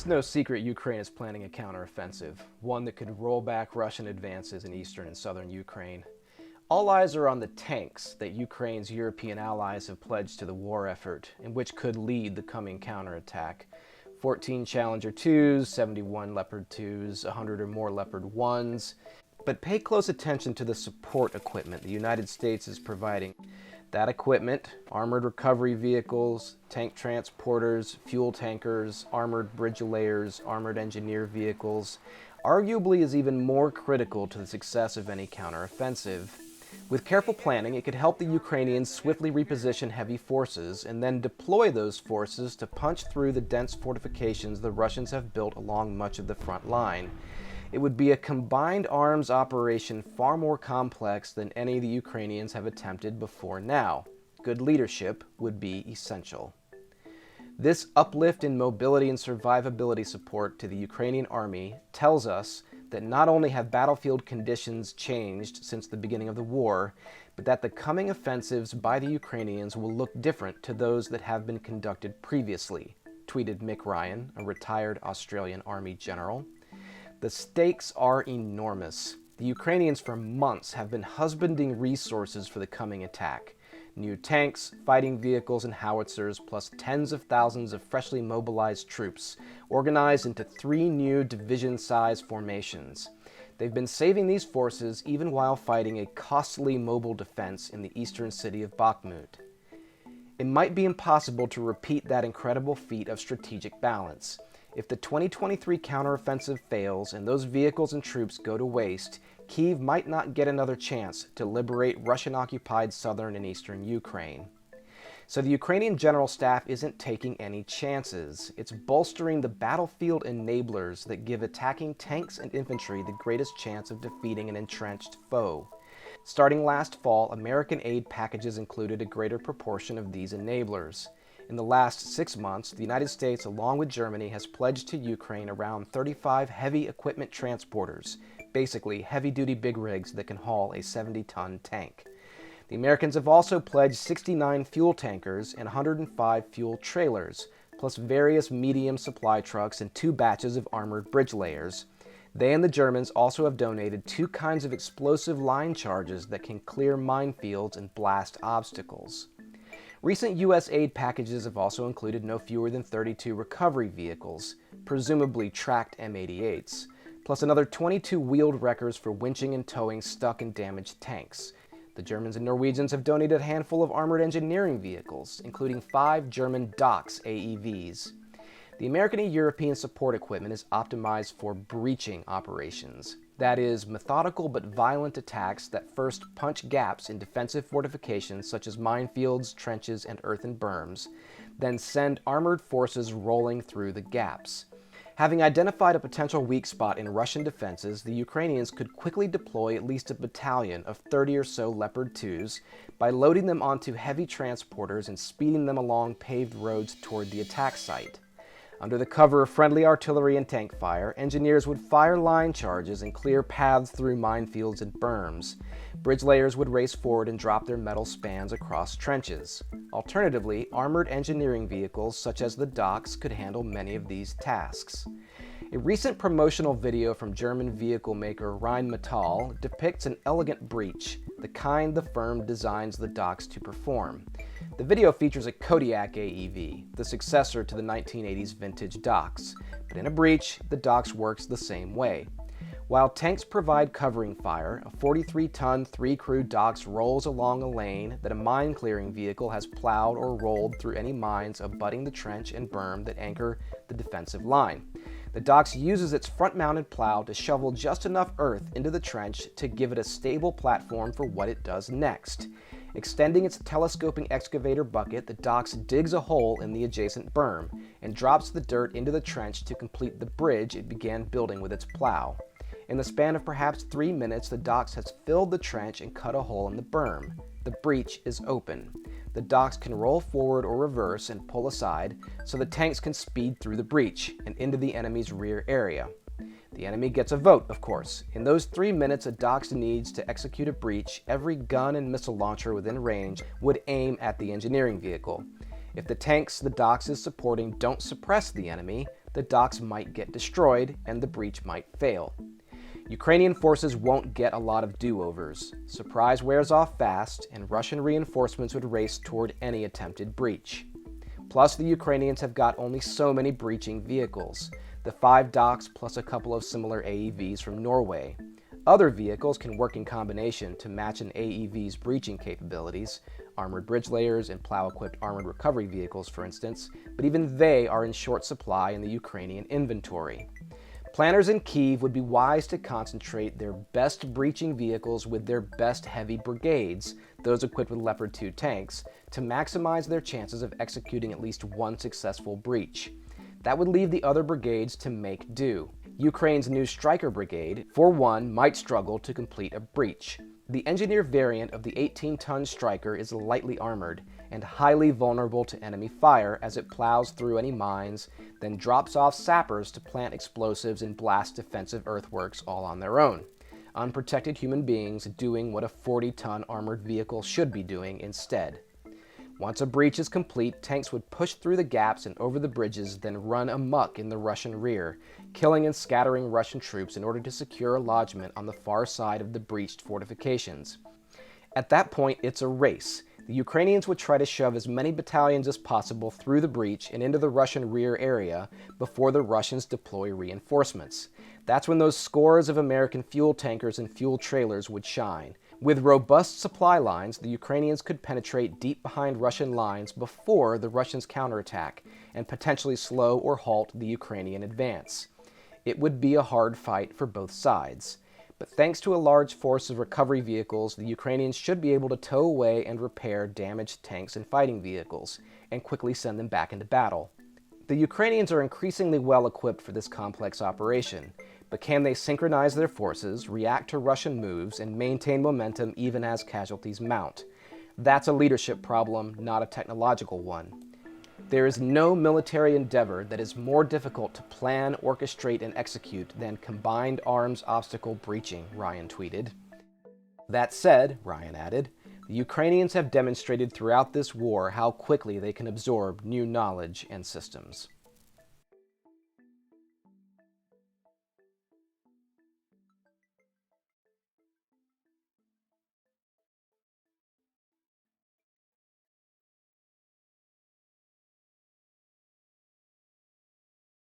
It's no secret Ukraine is planning a counteroffensive, one that could roll back Russian advances in eastern and southern Ukraine. All eyes are on the tanks that Ukraine's European allies have pledged to the war effort, and which could lead the coming counterattack. 14 Challenger 2s, 71 Leopard 2s, 100 or more Leopard 1s. But pay close attention to the support equipment the United States is providing. That equipment, armored recovery vehicles, tank transporters, fuel tankers, armored bridge layers, armored engineer vehicles, arguably is even more critical to the success of any counteroffensive. With careful planning, it could help the Ukrainians swiftly reposition heavy forces and then deploy those forces to punch through the dense fortifications the Russians have built along much of the front line. It would be a combined arms operation far more complex than any the Ukrainians have attempted before now. Good leadership would be essential. This uplift in mobility and survivability support to the Ukrainian army tells us that not only have battlefield conditions changed since the beginning of the war, but that the coming offensives by the Ukrainians will look different to those that have been conducted previously, tweeted Mick Ryan, a retired Australian Army general. The stakes are enormous. The Ukrainians for months have been husbanding resources for the coming attack. New tanks, fighting vehicles, and howitzers, plus tens of thousands of freshly mobilized troops, organized into 3 new division-sized formations. They've been saving these forces even while fighting a costly mobile defense in the eastern city of Bakhmut. It might be impossible to repeat that incredible feat of strategic balance. If the 2023 counteroffensive fails and those vehicles and troops go to waste, Kyiv might not get another chance to liberate Russian-occupied southern and eastern Ukraine. So the Ukrainian General Staff isn't taking any chances. It's bolstering the battlefield enablers that give attacking tanks and infantry the greatest chance of defeating an entrenched foe. Starting last fall, American aid packages included a greater proportion of these enablers. In the last 6 months, the United States, along with Germany, has pledged to Ukraine around 35 heavy equipment transporters, basically heavy-duty big rigs that can haul a 70-ton tank. The Americans have also pledged 69 fuel tankers and 105 fuel trailers, plus various medium supply trucks and 2 batches of armored bridge layers. They and the Germans also have donated 2 kinds of explosive line charges that can clear minefields and blast obstacles. Recent U.S. aid packages have also included no fewer than 32 recovery vehicles, presumably tracked M88s, plus another 22 wheeled wreckers for winching and towing stuck and damaged tanks. The Germans and Norwegians have donated a handful of armored engineering vehicles, including 5 German Dachs AEVs. The American and European support equipment is optimized for breaching operations. That is, methodical but violent attacks that first punch gaps in defensive fortifications such as minefields, trenches, and earthen berms, then send armored forces rolling through the gaps. Having identified a potential weak spot in Russian defenses, the Ukrainians could quickly deploy at least a battalion of 30 or so Leopard 2s by loading them onto heavy transporters and speeding them along paved roads toward the attack site. Under the cover of friendly artillery and tank fire, engineers would fire line charges and clear paths through minefields and berms. Bridge layers would race forward and drop their metal spans across trenches. Alternatively, armored engineering vehicles such as the Dachs could handle many of these tasks. A recent promotional video from German vehicle maker Rheinmetall depicts an elegant breach, the kind the firm designs the Dachs to perform. The video features a Kodiak AEV, the successor to the 1980s vintage Dachs, but in a breach, the Dachs works the same way. While tanks provide covering fire, a 43-ton, 3-crew Dachs rolls along a lane that a mine-clearing vehicle has plowed or rolled through any mines abutting the trench and berm that anchor the defensive line. The Dachs uses its front-mounted plow to shovel just enough earth into the trench to give it a stable platform for what it does next. Extending its telescoping excavator bucket, the Dachs digs a hole in the adjacent berm and drops the dirt into the trench to complete the bridge it began building with its plow. In the span of perhaps 3 minutes, the Dachs has filled the trench and cut a hole in the berm. The breach is open. The Dachs can roll forward or reverse and pull aside, so the tanks can speed through the breach and into the enemy's rear area. The enemy gets a vote, of course. In those 3 minutes a Dachs needs to execute a breach, every gun and missile launcher within range would aim at the engineering vehicle. If the tanks the Dachs is supporting don't suppress the enemy, the docks might get destroyed and the breach might fail. Ukrainian forces won't get a lot of do-overs. Surprise wears off fast, and Russian reinforcements would race toward any attempted breach. Plus, the Ukrainians have got only so many breaching vehicles, the 5 docks plus a couple of similar AEVs from Norway. Other vehicles can work in combination to match an AEV's breaching capabilities, armored bridge layers and plow-equipped armored recovery vehicles, for instance, but even they are in short supply in the Ukrainian inventory. Planners in Kyiv would be wise to concentrate their best breaching vehicles with their best heavy brigades, those equipped with Leopard 2 tanks, to maximize their chances of executing at least one successful breach. That would leave the other brigades to make do. Ukraine's new Striker Brigade, for one, might struggle to complete a breach. The engineer variant of the 18-ton Striker is lightly armored and highly vulnerable to enemy fire as it plows through any mines, then drops off sappers to plant explosives and blast defensive earthworks all on their own. Unprotected human beings doing what a 40-ton armored vehicle should be doing instead. Once a breach is complete, tanks would push through the gaps and over the bridges, then run amok in the Russian rear, killing and scattering Russian troops in order to secure a lodgment on the far side of the breached fortifications. At that point, it's a race. The Ukrainians would try to shove as many battalions as possible through the breach and into the Russian rear area before the Russians deploy reinforcements. That's when those scores of American fuel tankers and fuel trailers would shine. With robust supply lines, the Ukrainians could penetrate deep behind Russian lines before the Russians counterattack and potentially slow or halt the Ukrainian advance. It would be a hard fight for both sides. But thanks to a large force of recovery vehicles, the Ukrainians should be able to tow away and repair damaged tanks and fighting vehicles, and quickly send them back into battle. The Ukrainians are increasingly well equipped for this complex operation, but can they synchronize their forces, react to Russian moves, and maintain momentum even as casualties mount? That's a leadership problem, not a technological one. There is no military endeavor that is more difficult to plan, orchestrate, and execute than combined arms obstacle breaching, Ryan tweeted. That said, Ryan added, the Ukrainians have demonstrated throughout this war how quickly they can absorb new knowledge and systems.